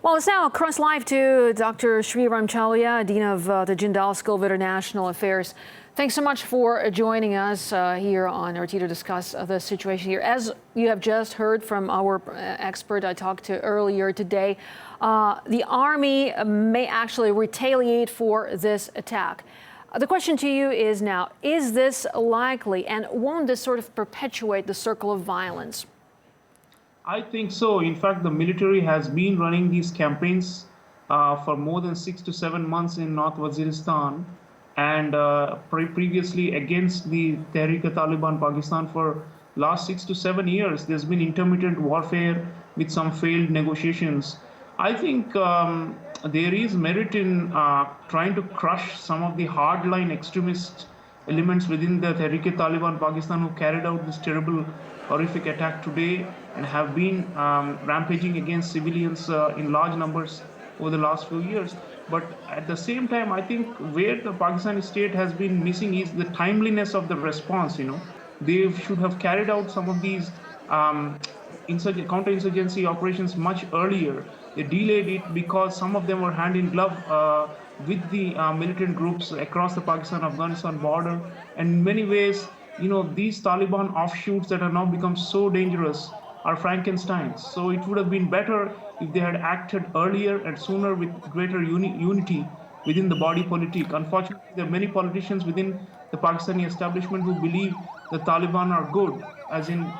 Well, it's now across live to Dr. Sreeram Chaulia, Dean of the Jindal School of International Affairs. Thanks so much for joining us here on RT to discuss the situation here. As you have just heard from our expert I talked to earlier today, the army may actually retaliate for this attack. The question to you is now, is this likely, and won't this sort of perpetuate the circle of violence? I think so. In fact, the military has been running these campaigns for more than 6 to 7 months in North Waziristan, and previously against the Taliban Pakistan for last 6 to 7 years. There's been intermittent warfare with some failed negotiations. I think there is merit in trying to crush some of the hardline extremist elements within the Taliban Pakistan who carried out this terrible, horrific attack today and have been rampaging against civilians in large numbers over the last few years. But at the same time, I think where the Pakistani state has been missing is the timeliness of the response. They should have carried out some of these counter-insurgency operations much earlier. They delayed it because some of them were hand in glove with the militant groups across the Pakistan-Afghanistan border. And in many ways, these Taliban offshoots that have now become so dangerous are Frankensteins. So it would have been better if they had acted earlier and sooner with greater unity within the body politic. Unfortunately, there are many politicians within the Pakistani establishment who believe the Taliban are good, as in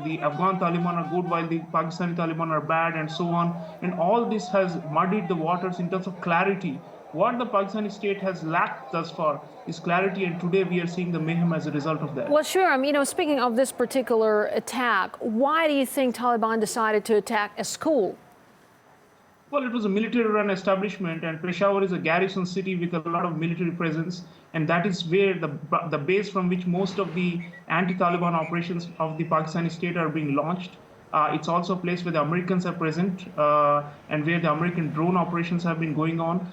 the Afghan Taliban are good while the Pakistani Taliban are bad, and so on. And all this has muddied the waters in terms of clarity. What the Pakistani state has lacked thus far is clarity, and today we are seeing the mayhem as a result of that. Well, sure. Speaking of this particular attack, why do you think Taliban decided to attack a school? Well, it was a military-run establishment, and Peshawar is a garrison city with a lot of military presence, and that is where the base from which most of the anti-Taliban operations of the Pakistani state are being launched. It's also a place where the Americans are present and where the American drone operations have been going on,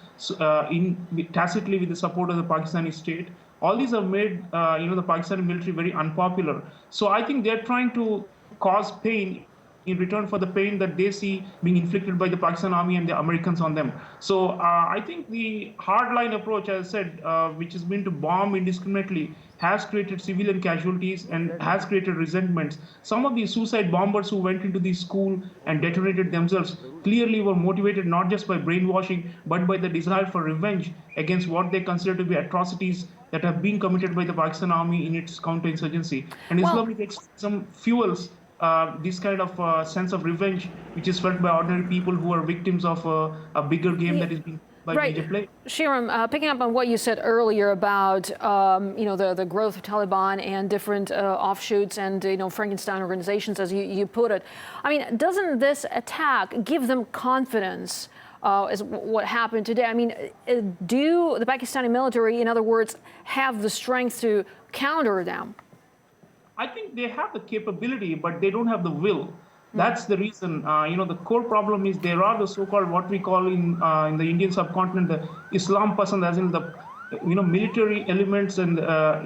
tacitly with the support of the Pakistani state. All these have made the Pakistani military very unpopular. So I think they're trying to cause pain in return for the pain that they see being inflicted by the Pakistan army and the Americans on them. So I think the hardline approach, as I said, which has been to bomb indiscriminately, has created civilian casualties and has created resentments. Some of these suicide bombers who went into the school and detonated themselves clearly were motivated not just by brainwashing, but by the desire for revenge against what they consider to be atrocities that have been committed by the Pakistan army in its counterinsurgency. And Islamic extremism fuels this kind of sense of revenge, which is felt by ordinary people who are victims of a bigger game that is being by major players. Sreeram, picking up on what you said earlier about the growth of Taliban and different offshoots and Frankenstein organizations, as you put it. Doesn't this attack give them confidence? Is what happened today? Do the Pakistani military, in other words, have the strength to counter them? I think they have the capability, but they don't have the will. That's the reason. The core problem is there are the so-called what we call in the Indian subcontinent the Islam Pasand, as in the military elements and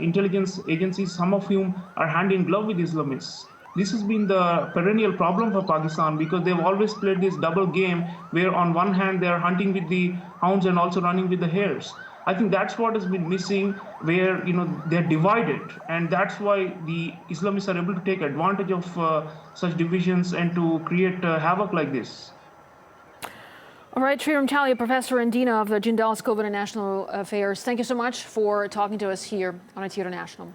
intelligence agencies, some of whom are hand in glove with Islamists. This has been the perennial problem for Pakistan because they've always played this double game where on one hand they are hunting with the hounds and also running with the hares. I think that's what has been missing, where they're divided, and that's why the Islamists are able to take advantage of such divisions and to create havoc like this. All right, Sreeram Chaulia, Professor and Dean of the Jindal School of International Affairs, thank you so much for talking to us here on RT International.